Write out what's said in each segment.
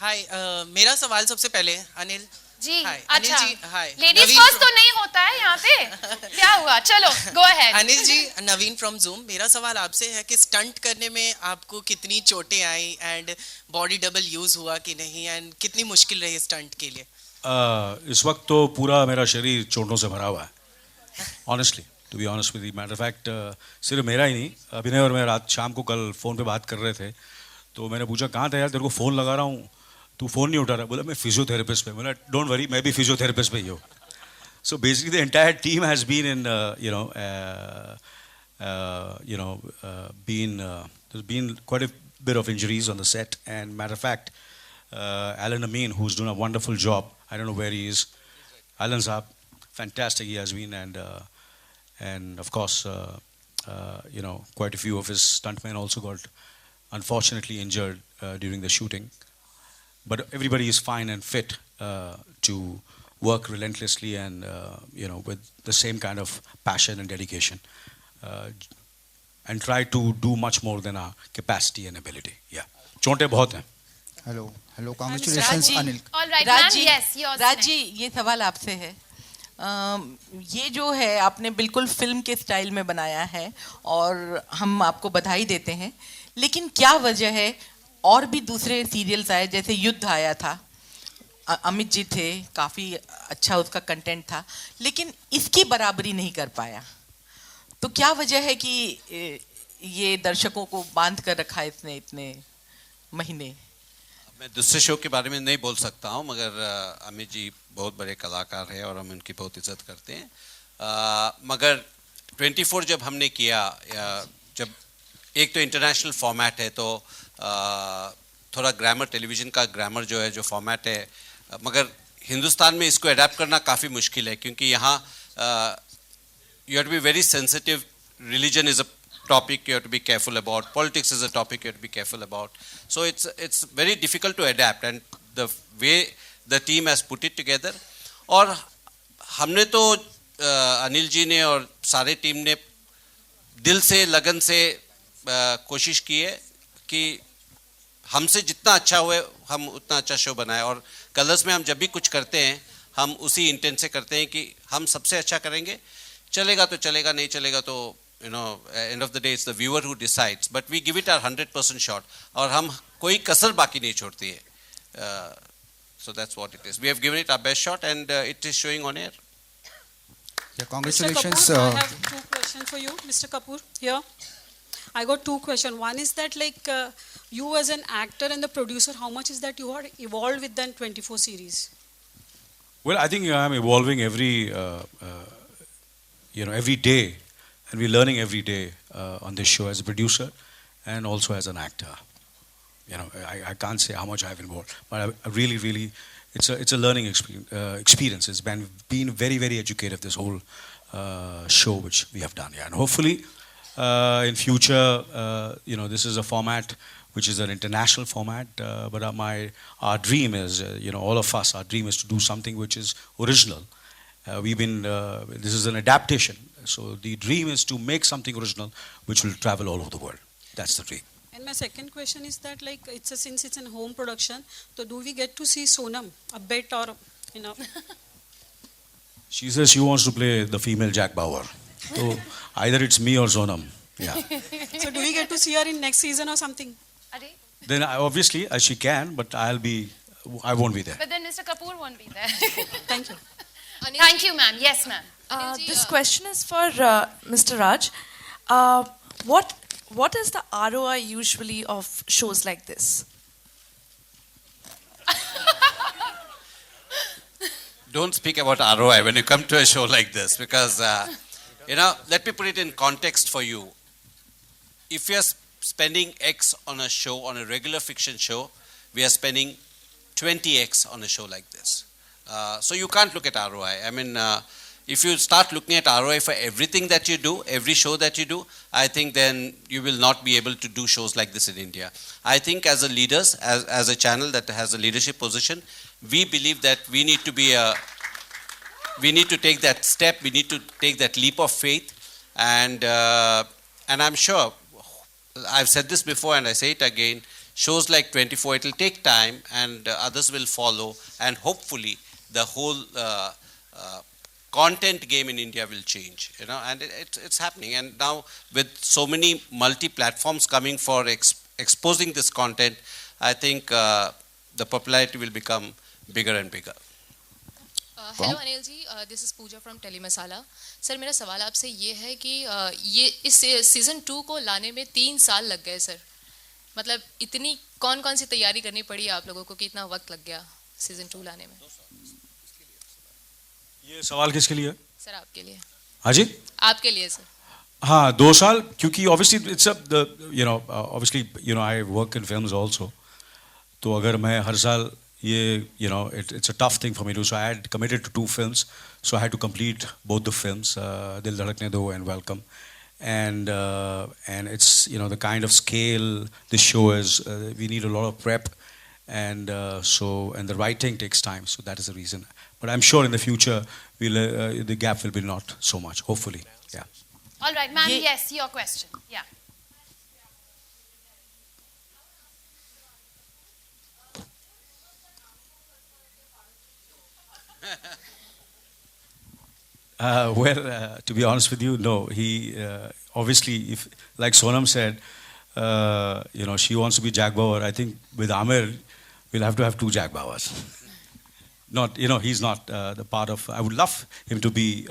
हाय, मेरा सवाल सबसे पहले अनिल जी। हाय अच्छा, Anil ji hi ladies Naveen first तो नहीं होता है यहाँ पे। क्या हुआ, चलो go ahead. Anil ji, Naveen from Zoom. मेरा सवाल आपसे है कि स्टंट करने में आपको कितनी चोटें आई एंड बॉडी डबल यूज हुआ कि नहीं, एंड कितनी मुश्किल रही स्टंट के लिए? इस वक्त तो पूरा मेरा शरीर चोटों से भरा हुआ है, honestly, to be honest with you. Matter fact सिर्फ मेरा ही नहीं, अभिनय और मैं रात शाम को कल फ़ोन पे बात कर रहे थे, तो मैंने पूछा कहाँ था यार, तेरे को फ़ोन लगा रहा हूँ, तू फ़ोन नहीं उठा रहा। बोला मैं फिजियोथेरेपिस्ट पे। बोला डोंट वरी, मैं भी फिजियोथेरेपिस्ट पे ही हूँ। So basically, the entire team has been in, there's been quite a bit of injuries on the set. And matter of fact, Alan Amin, who's doing a wonderful job, I don't know where he is. Alan Saab, fantastic he has been, and of course, quite a few of his stuntmen also got unfortunately injured during the shooting. But everybody is fine and fit to work relentlessly and with the same kind of passion and dedication, and try to do much more than our capacity and ability. Yeah, चोटें बहुत हैं. Hello congratulations Anil. Alright राज ma'am, जी, yes yours. Raj ji, ये सवाल आपसे है। ये जो है आपने बिल्कुल फिल्म के स्टाइल में बनाया है और हम आपको बधाई देते हैं, लेकिन क्या वजह है और भी दूसरे सीरियल्स आए, जैसे युद्ध आया था, अमित जी थे, काफ़ी अच्छा उसका कंटेंट था, लेकिन इसकी बराबरी नहीं कर पाया। तो क्या वजह है कि ये दर्शकों को बांध कर रखा है इसने इतने महीने? मैं दूसरे शो के बारे में नहीं बोल सकता हूँ, मगर अमित जी बहुत बड़े कलाकार हैं और हम उनकी बहुत इज्जत करते हैं। मगर 24 जब हमने किया, जब एक तो इंटरनेशनल फॉर्मेट है, तो थोड़ा ग्रामर, टेलीविज़न का ग्रामर जो है, जो फॉर्मेट है, मगर हिंदुस्तान में इसको अडेप्ट करना काफ़ी मुश्किल है, क्योंकि यहाँ you have to be very sensitive. Religion is a topic you have to be careful about, politics is a topic you have to be careful about, so it's very difficult to adapt, and the way the team has put it together, और हमने तो अनिल जी ने और सारे team ने दिल से, लगन से कोशिश की है कि हमसे जितना अच्छा हुए हम उतना अच्छा शो बनाए। और कलर्स में हम जब भी कुछ करते हैं, हम उसी इंटेंट से करते हैं कि हम सबसे अच्छा करेंगे। चलेगा तो चलेगा, नहीं चलेगा तो end of the day it's the viewer who decides, but we give it our 100% shot, और हम कोई कसर बाकी नहीं छोड़ती है। So that's what it is. We have given it our best shot, and it is showing on air. Yeah, congratulations. Mr. Kapoor, I have two questions for you, Mr. Kapoor. Here, I got two questions. One is that, like, you as an actor and the producer, how much is that you are evolved with the 24 series? Well, I think I'm evolving every day. And we're learning every day on this show as a producer and also as an actor. I can't say how much I've involved, but I really, it's a learning experience. It's been very, very educative, this whole show which we have done. Yeah, and hopefully in future, this is a format which is an international format. But our dream is, all of us, our dream is to do something which is original. This is an adaptation. So the dream is to make something original which will travel all over the world. That's the dream. And my second question is that, like, since it's a home production, so do we get to see Sonam a bit, or She says she wants to play the female Jack Bauer. So either it's me or Sonam. Yeah. So do we get to see her in next season or something? Then obviously she can, but I won't be there. But then Mr. Kapoor won't be there. Thank you. Thank you, ma'am. Yes, ma'am. This question is for Mr. Raj. What is the ROI usually of shows like this? Don't speak about ROI when you come to a show like this, because let me put it in context for you. If you are spending X on a show, on a regular fiction show, we are spending 20X on a show like this. So you can't look at ROI. I mean, if you start looking at ROI for everything that you do, every show that you do, I think then you will not be able to do shows like this in India. I think as a leaders, as a channel that has a leadership position, we believe that we need to take that step, we need to take that leap of faith, and I'm sure, I've said this before and I say it again, shows like 24, it will take time, and others will follow, and hopefully the whole content game in India will change, and it's happening. And now with so many multi-platforms coming for exposing this content, I think the popularity will become bigger and bigger. Hello Anil ji, this is Pooja from tele Masala. Sir, मेरा सवाल आपसे ये है कि ये इस season 2 को लाने में 3 साल लग गए सर. मतलब इतनी कौन कौन सी तैयारी करनी पड़ी आप लोगों को कि इतना वक्त लग गया सीज़न 2 लाने में? ये सवाल किसके लिए? सर आपके लिए. हाँ जी, आपके लिए सर. हाँ, 2 साल, क्योंकि obviously it's obviously I work in films also. तो अगर मैं हर साल ये it's a tough thing for me to, so I had committed to 2 films, so I had to complete both the films, Dil Dhadakne Do and Welcome, and it's the kind of scale this show is, we need a lot of prep, and the writing takes time, so that is the reason. But I'm sure in the future the gap will be not so much, hopefully. Yeah. All right, ma'am. Yes, your question. Yeah. To be honest with you, no. He obviously, if like Sonam said, she wants to be Jack Bauer. I think with Amir, we'll have to have 2 Jack Bauers. Not, he's not the part of. I would love him to be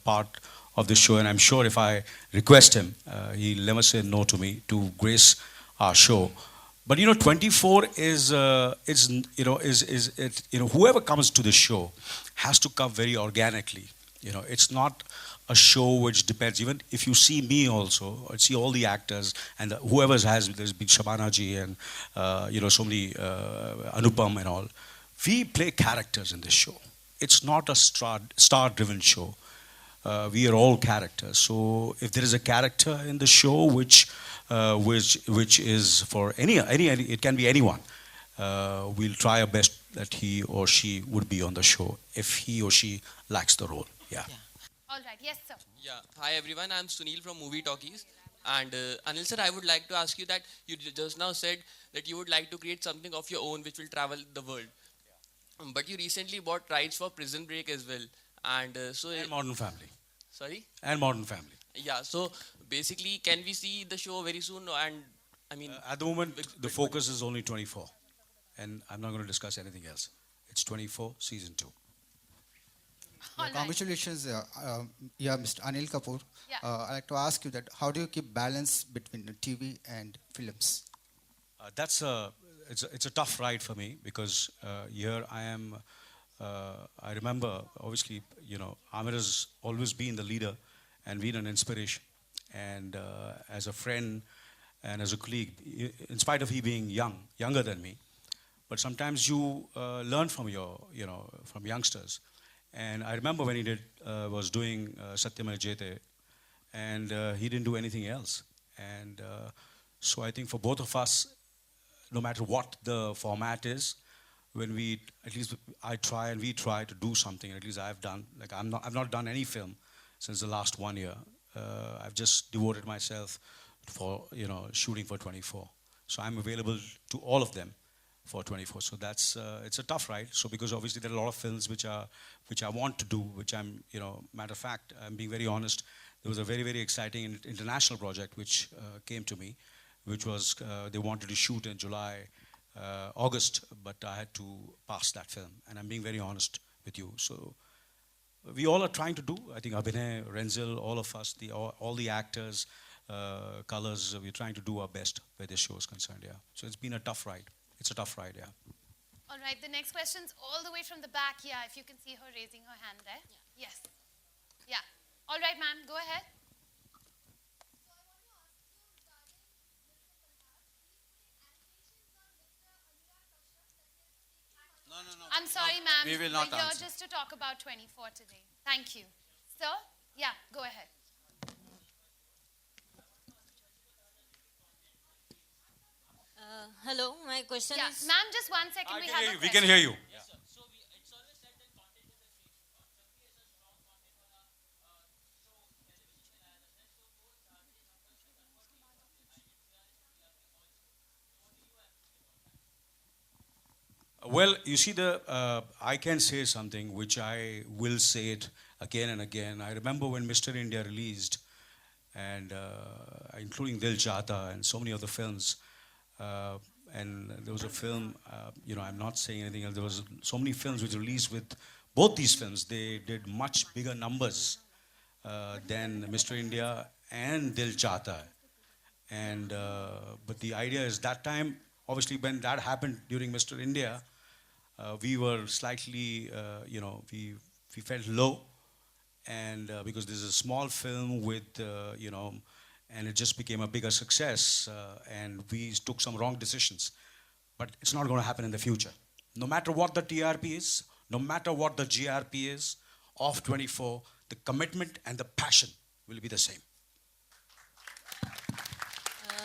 part of this show, and I'm sure if I request him, he'll never say no to me to grace our show. But 24 is whoever comes to the show has to come very organically. It's not a show which depends. Even if you see me also, or see all the actors and whoever there's been Shabana ji and so many Anupam and all. We play characters in this show. It's not a star-driven show. We are all characters. So if there is a character in the show which is for any it can be anyone. We'll try our best that he or she would be on the show if he or she likes the role. Yeah. All right. Yes, sir. Yeah. Hi everyone. I'm Sunil from Movie Talkies. And Anil sir, I would like to ask you that you just now said that you would like to create something of your own which will travel the world. But you recently bought rights for Prison Break as well. And And Modern Family. Sorry? And Modern Family. Yeah. So basically, can we see the show very soon? And I mean, at the moment, the focus is only 24. And I'm not going to discuss anything else. It's 24, season 2. Congratulations, Mr. Anil Kapoor. Yeah. I'd like to ask you that how do you keep balance between the TV and films? It's a tough ride for me because here I am. I remember, obviously, Amir has always been the leader and been an inspiration. And as a friend and as a colleague, in spite of he being younger than me, but sometimes you learn from from youngsters. And I remember when he was doing Satyamay Jayate, and he didn't do anything else. And so I think for both of us, no matter what the format is, when we try to do something. At least I've done. Like I've not done any film since the last 1 year. I've just devoted myself for shooting for 24. So I'm available to all of them for 24. So that's it's a tough ride. So because obviously there are a lot of films which I want to do, which I'm matter of fact, I'm being very honest. There was a very, very exciting international project which came to me, which was they wanted to shoot in July, August, but I had to pass that film. And I'm being very honest with you. So we all are trying to do. I think Abhinay, Renzel, all of us, all the actors, colors, we're trying to do our best where this show is concerned. Yeah. So it's been a tough ride. It's a tough ride. Yeah. All right. The next question's all the way from the back. Yeah. If you can see her raising her hand there. Yeah. Yes. Yeah. All right, ma'am. Go ahead. No. I'm sorry, ma'am. We will not We're here answer. just to talk about 24 today. Thank you. Sir? Yeah. Go ahead. Hello, my question Yeah. is. Ma'am, just 1 second. We have a We can hear you. Well, you see, I can say something which I will say it again and again. I remember when Mr. India released, and including Dil Chahta and so many other films. And there was a film, I'm not saying anything else. There was so many films which released with both these films. They did much bigger numbers than Mr. India and Dil Chahta. And but the idea is that time, obviously, when that happened during Mr. India, we were slightly, we felt low, and because this is a small film with, and it just became a bigger success, and we took some wrong decisions. But it's not going to happen in the future. No matter what the TRP is, no matter what the GRP is, of 24, the commitment and the passion will be the same.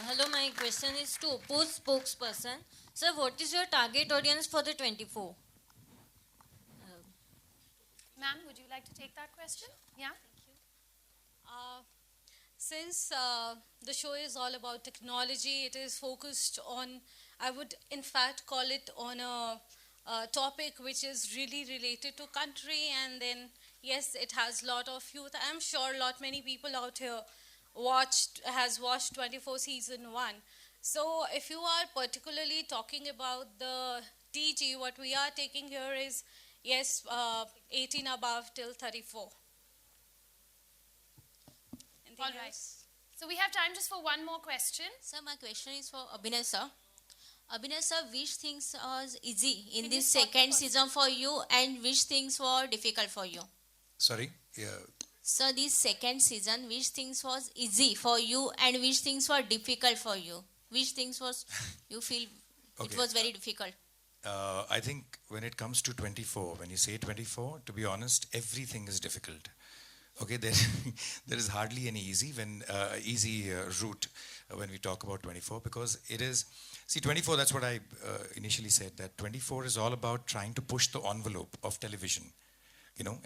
Hello, my question is to Oppo's spokesperson. Sir, what is your target audience for the 24? Ma'am, would you like to take that question? Yeah? Since the show is all about technology, it is focused on, I would in fact call it on a topic which is really related to country, and then yes, it has a lot of youth. I'm sure many people out here has watched 24 season 1. So if you are particularly talking about the TG, what we are taking here is, yes, 18 above till 34. All right. So we have time just for one more question. Sir, my question is for Abhinay sir. Abhinay sir, which things was easy in Can this you stop the second season for you, and which things were difficult for you? Sorry? Yeah. So this second season, which things was easy for you and which things were difficult for you? Which things was you feel it was very difficult? I think when it comes to 24, when you say 24, to be honest, everything is difficult. Okay, there is hardly any easy route when we talk about 24, because it is, see, 24, that's what I initially said, that 24 is all about trying to push the envelope of television,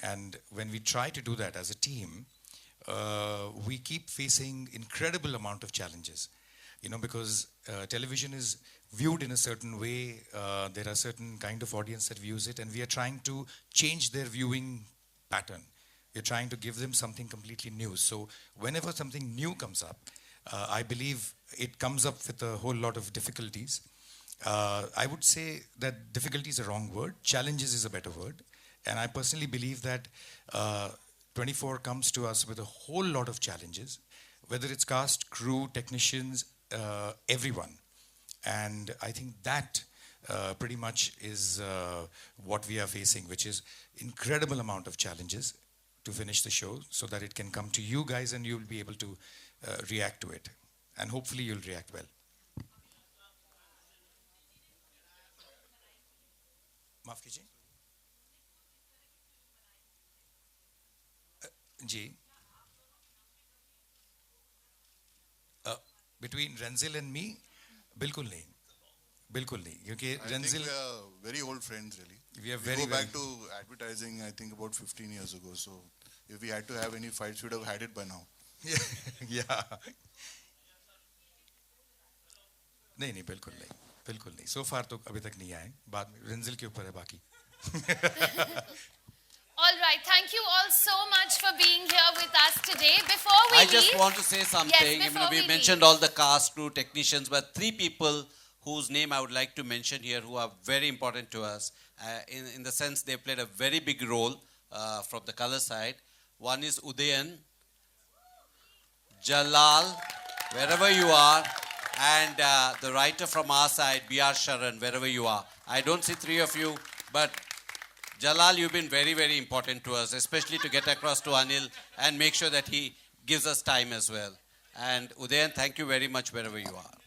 and when we try to do that as a team, we keep facing incredible amount of challenges, because television is viewed in a certain way. There are certain kind of audience that views it, and we are trying to change their viewing pattern. We're trying to give them something completely new. So whenever something new comes up, I believe it comes up with a whole lot of difficulties. I would say that difficulty is a wrong word. Challenges is a better word. And I personally believe that 24 comes to us with a whole lot of challenges, whether it's cast, crew, technicians, everyone. And I think that pretty much is what we are facing, which is incredible amount of challenges to finish the show so that it can come to you guys and you'll be able to react to it. And hopefully you'll react well. Maaf kijiye. Ji. Between Renzil and me, bilkul nahi. Bilkul nahi. Kyunki Renzil, we are very old friends, really. We go back to advertising, I think about 15 years ago. So if we had to have any fights, we'd have had it by now. Yeah. नहीं बिल्कुल नहीं. So far तो अभी तक नहीं आए. बाद में Renzil के ऊपर है बाकी. All right, thank you all so much for being here with us today. Before we I just want to say something. Yes, we mentioned all the cast, crew, technicians, but 3 people whose name I would like to mention here who are very important to us in the sense they played a very big role from the color side. One is Udayan, Jalal, wherever you are, and the writer from our side, B.R. Sharan, wherever you are. I don't see 3 of you, but Jalal, you've been very, very important to us, especially to get across to Anil and make sure that he gives us time as well. And Udayan, thank you very much wherever you are.